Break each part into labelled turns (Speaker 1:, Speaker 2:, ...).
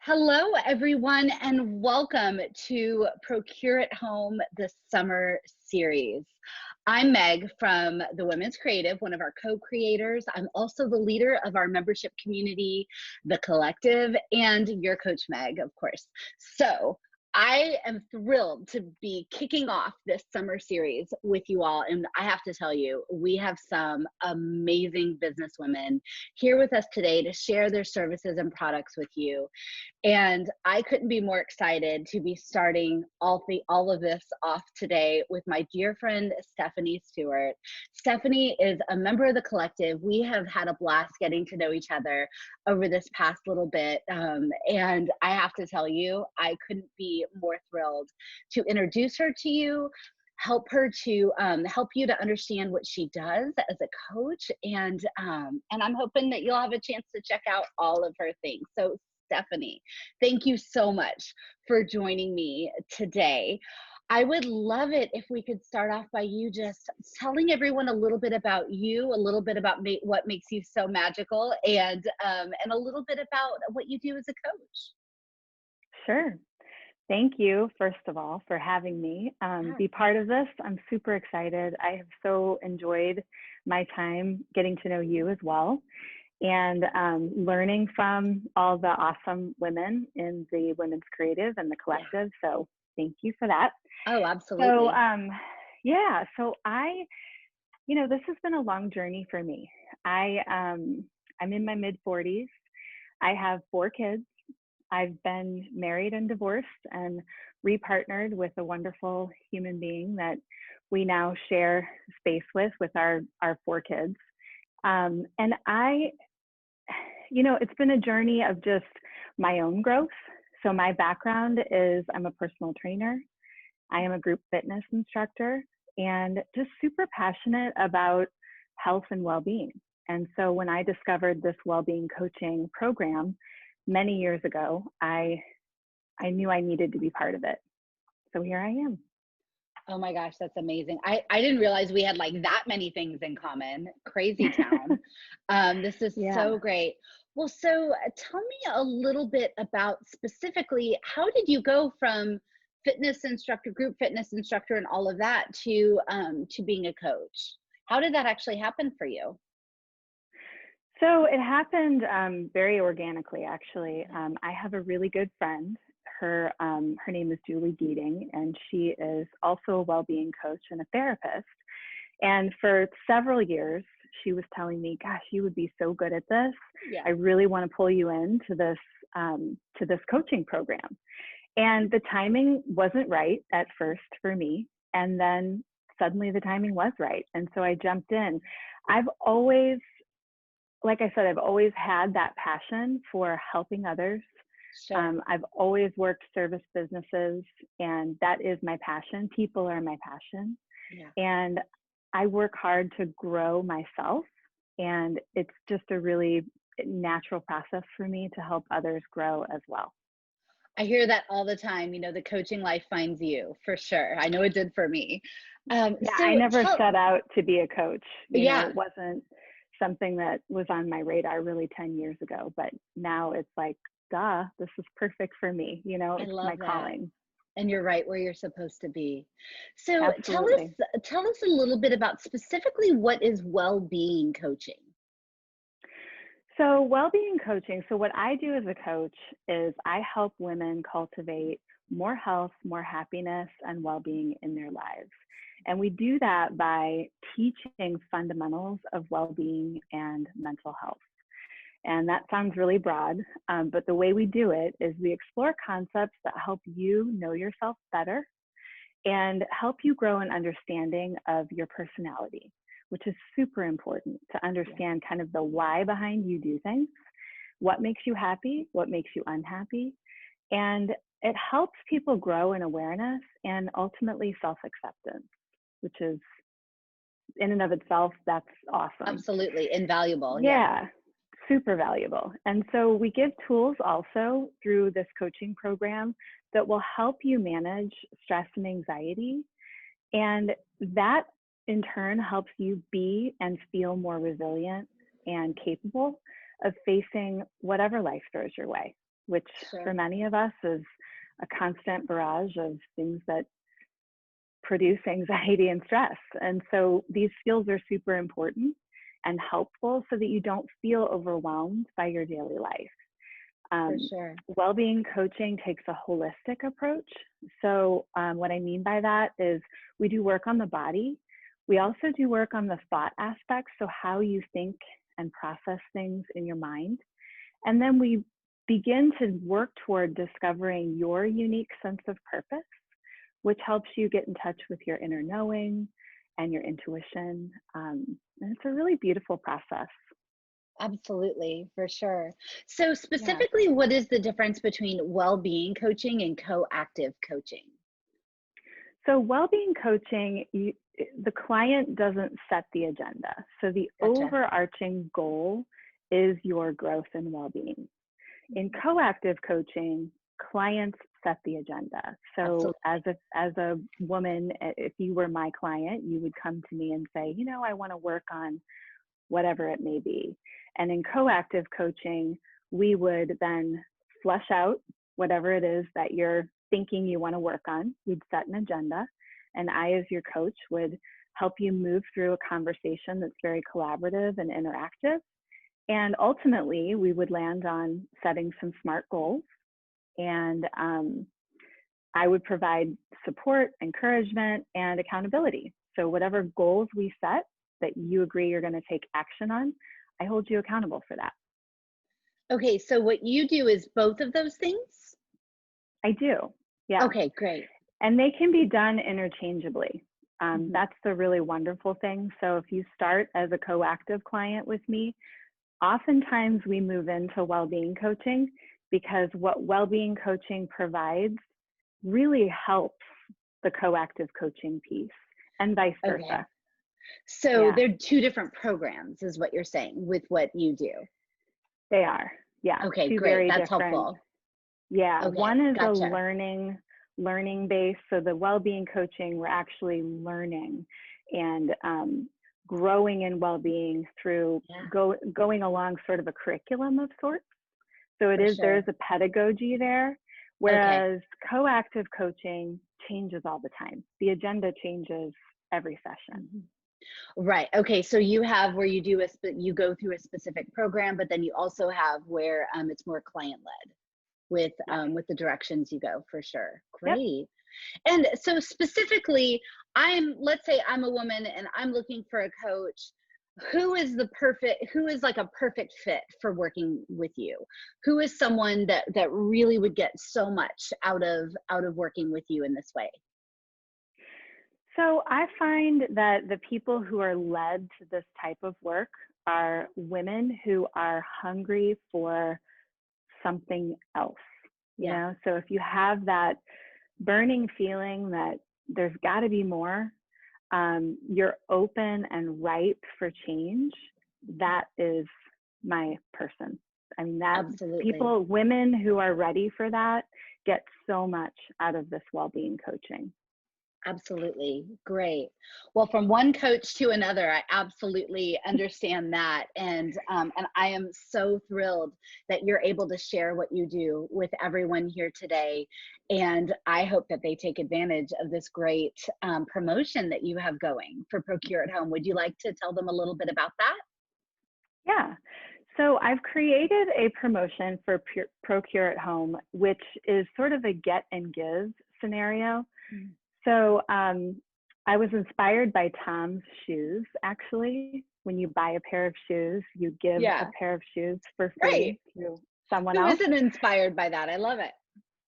Speaker 1: Hello, everyone, and welcome to Procure at Home, the summer series. I'm Meg from the Women's Creative, one of our co-creators. I'm also the leader of our membership community, The Collective, and your coach, Meg, of course. So I am thrilled to be kicking off this summer series with you all. And I have to tell you, we have some amazing businesswomen here with us today to share their services and products with you. And I couldn't be more excited to be starting all of this off today with my dear friend, Stephanie Stewart. Stephanie is a member of the collective. We have had a blast getting to know each other over this past little bit. And I have to tell you, I couldn't be more thrilled to introduce her to you, help her to help you to understand what she does as a coach, and I'm hoping that you'll have a chance to check out all of her things. So Stephanie, thank you so much for joining me today. I would love it if we could start off by you just telling everyone a little bit about you, a little bit about what makes you so magical, and a little bit about what you do as a coach.
Speaker 2: Sure. Thank you, first of all, for having me be part of this. I'm super excited. I have so enjoyed my time getting to know you as well, and learning from all the awesome women in the Women's Creative and the Collective. So thank you for that.
Speaker 1: Oh,
Speaker 2: So
Speaker 1: absolutely.
Speaker 2: yeah, so this has been a long journey for me. I'm in my mid 40s. I have 4 kids. I've been married and divorced and repartnered with a wonderful human being that we now share space with our 4 kids. And it's been a journey of just my own growth. So my background is I'm a personal trainer. I am a group fitness instructor and just super passionate about health and well-being. And so when I discovered this well-being coaching program many years ago, I knew I needed to be part of it. So here I am.
Speaker 1: Oh my gosh, that's amazing. I didn't realize we had like that many things in common. Crazy town. This is
Speaker 2: Yeah.
Speaker 1: so great. Well, so tell me a little bit about specifically how did you go from fitness instructor, group fitness instructor, and all of that to being a coach? How did that actually happen for you?
Speaker 2: So it happened very organically, actually. I have a really good friend. Her name is Julie Deeding, and she is also a well-being coach and a therapist. And for several years, she was telling me, "Gosh, you would be so good at this.
Speaker 1: Yeah.
Speaker 2: I really want to pull you into this coaching program." And the timing wasn't right at first for me, and then suddenly the timing was right, and so I jumped in. I've always like I said, I've always had that passion for helping others.
Speaker 1: Sure.
Speaker 2: I've always worked service businesses, and that is my passion. People are my passion.
Speaker 1: Yeah.
Speaker 2: And I work hard to grow myself. And it's just a really natural process for me to help others grow as well.
Speaker 1: I hear that all the time. The coaching life finds you for sure. I know it did for me.
Speaker 2: Yeah, I
Speaker 1: So
Speaker 2: never
Speaker 1: tell,
Speaker 2: set out to be a coach.
Speaker 1: yeah,
Speaker 2: It wasn't something that was on my radar really 10 years ago, but now it's like, duh, this is perfect for me.
Speaker 1: I
Speaker 2: It's my
Speaker 1: love that.
Speaker 2: calling.
Speaker 1: And you're right where you're supposed to be. So
Speaker 2: Absolutely.
Speaker 1: tell us a little bit about specifically what is well-being coaching.
Speaker 2: So, well-being coaching. So, what I do as a coach is I help women cultivate more health, more happiness, and well-being in their lives. And we do that by teaching fundamentals of well-being and mental health. And that sounds really broad, but the way we do it is we explore concepts that help you know yourself better and help you grow an understanding of your personality, which is super important to
Speaker 1: Yeah.
Speaker 2: understand kind of the why behind you do things, what makes you happy, what makes you unhappy. And it helps people grow in awareness and ultimately self acceptance, which is in and of itself, that's awesome.
Speaker 1: Absolutely invaluable. Yeah.
Speaker 2: Yeah, super valuable. And so we give tools also through this coaching program that will help you manage stress and anxiety. And that in turn helps you be and feel more resilient and capable of facing whatever life throws your way. which for
Speaker 1: Sure.
Speaker 2: many of us is a constant barrage of things that produce anxiety and stress. And so these skills are super important and helpful so that you don't feel overwhelmed by your daily life.
Speaker 1: For
Speaker 2: Um,
Speaker 1: sure.
Speaker 2: Well-being coaching takes a holistic approach. So what I mean by that is we do work on the body. We also do work on the thought aspects, so how you think and process things in your mind. And then we begin to work toward discovering your unique sense of purpose, which helps you get in touch with your inner knowing and your intuition. And it's a really beautiful process.
Speaker 1: Absolutely, for sure. So
Speaker 2: Yeah.
Speaker 1: specifically, what is the difference between well-being coaching and co-active coaching?
Speaker 2: So well-being coaching, the client doesn't set the agenda. So the
Speaker 1: Gotcha.
Speaker 2: overarching goal is your growth and well-being. In
Speaker 1: Mhm.
Speaker 2: co-active coaching, clients set the agenda. So
Speaker 1: Absolutely.
Speaker 2: as a woman, if you were my client, you would come to me and say, I want to work on whatever it may be. And in co-active coaching, we would then flesh out whatever it is that you're thinking you want to work on. We'd set an agenda, and I, as your coach, would help you move through a conversation that's very collaborative and interactive. And ultimately, we would land on setting some SMART goals. And I would provide support, encouragement, and accountability. So, whatever goals we set that you agree you're going to take action on, I hold you accountable for that.
Speaker 1: Okay, so what you do is both of those things?
Speaker 2: I do. Yeah.
Speaker 1: Okay, great.
Speaker 2: And they can be done interchangeably.
Speaker 1: Mhm.
Speaker 2: That's the really wonderful thing. So, if you start as a coactive client with me, oftentimes we move into well-being coaching because what well-being coaching provides really helps the coactive coaching piece and vice
Speaker 1: Okay.
Speaker 2: versa.
Speaker 1: So
Speaker 2: Yeah,
Speaker 1: they're two different programs, is what you're saying with what you do.
Speaker 2: they are. Yeah,
Speaker 1: Okay,
Speaker 2: two
Speaker 1: great.
Speaker 2: very
Speaker 1: That's
Speaker 2: different.
Speaker 1: helpful.
Speaker 2: Yeah,
Speaker 1: Okay,
Speaker 2: one is a
Speaker 1: gotcha.
Speaker 2: learning base. So the well-being coaching, we're actually learning and growing in well-being through
Speaker 1: Yeah,
Speaker 2: going along sort of a curriculum of sorts. So
Speaker 1: for
Speaker 2: there is
Speaker 1: sure.
Speaker 2: a pedagogy there,
Speaker 1: Okay.
Speaker 2: whereas coactive coaching changes all the time. The agenda changes every session.
Speaker 1: Mhm. Right. Okay. So you have where you do you go through a specific program, but then you also have where it's more client led
Speaker 2: Yes.
Speaker 1: with the directions you go for sure.
Speaker 2: Yep.
Speaker 1: Great. And so specifically, let's say I'm a woman and I'm looking for a coach. Who is like a perfect fit for working with you? Who is someone that really would get so much out of working with you in this way?
Speaker 2: So I find that the people who are led to this type of work are women who are hungry for something else.
Speaker 1: Yeah,
Speaker 2: So if you have that burning feeling that there's got to be more, you're open and ripe for change, that is my person. I mean, that
Speaker 1: absolutely.
Speaker 2: women who are ready for that get so much out of this well-being coaching.
Speaker 1: Absolutely. Great. Well, from one coach to another, I absolutely understand that. And I am so thrilled that you're able to share what you do with everyone here today. And I hope that they take advantage of this great promotion that you have going for Procure at Home. Would you like to tell them a little bit about that?
Speaker 2: Yeah. So I've created a promotion for Procure at Home, which is sort of a get and give scenario.
Speaker 1: Mm.
Speaker 2: So I was inspired by Tom's shoes, actually. When you buy a pair of shoes, you give a
Speaker 1: Yeah,
Speaker 2: pair of shoes for
Speaker 1: right.
Speaker 2: free to someone
Speaker 1: Who
Speaker 2: else.
Speaker 1: isn't inspired by that? I love it.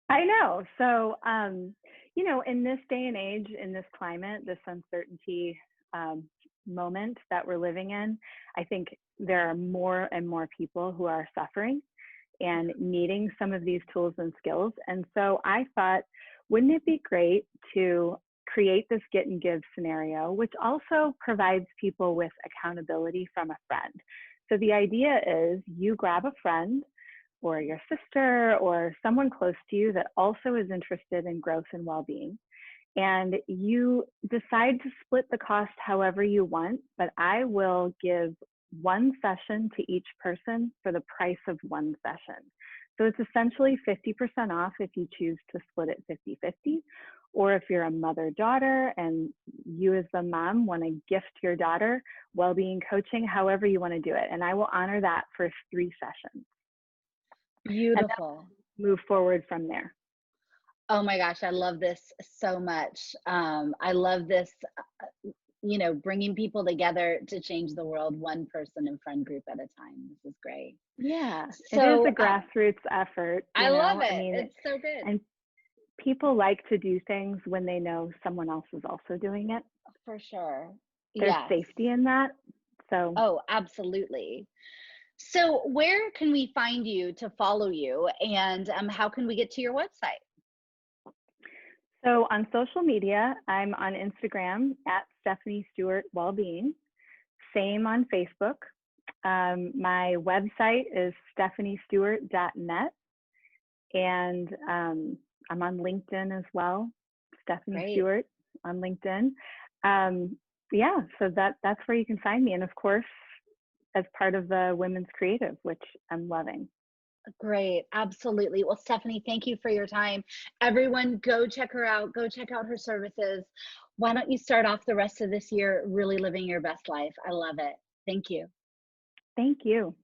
Speaker 2: I know. So, in this day and age, in this climate, this uncertainty um, moment that we're living in, I think there are more and more people who are suffering and needing some of these tools and skills. And so I thought, wouldn't it be great to create this get and give scenario, which also provides people with accountability from a friend? So the idea is you grab a friend or your sister or someone close to you that also is interested in growth and well-being, and you decide to split the cost however you want, but I will give one session to each person for the price of one session. So it's essentially 50% off if you choose to split it 50-50, or if you're a mother-daughter and you as the mom want to gift your daughter well-being coaching, however you want to do it. And I will honor that for 3 sessions and then
Speaker 1: Beautiful.
Speaker 2: move forward from there.
Speaker 1: Oh my gosh, I love this so much. I love this, bringing people together to change the world one person and friend group at a time. This is great.
Speaker 2: Yeah, it is a
Speaker 1: So
Speaker 2: grassroots effort,
Speaker 1: I love
Speaker 2: I
Speaker 1: it.
Speaker 2: mean,
Speaker 1: It's so good.
Speaker 2: and people like to do things when they know someone else is also doing it.
Speaker 1: For sure.
Speaker 2: There's
Speaker 1: Yes.
Speaker 2: safety in that. So,
Speaker 1: Oh, absolutely. So where can we find you to follow you, and how can we get to your website?
Speaker 2: so on social media, I'm on Instagram at Stephanie Stewart Wellbeing. Same on Facebook. My website is stephaniestewart.net, and I'm on LinkedIn as well, Stephanie
Speaker 1: Great.
Speaker 2: Stewart on LinkedIn. Um, yeah, so that's where you can find me, and of course, as part of the Women's Creative, which I'm loving.
Speaker 1: Great. Absolutely. Well, Stephanie, thank you for your time. Everyone, go check her out. Go check out her services. Why don't you start off the rest of this year really living your best life? I love it. Thank you.
Speaker 2: Thank you.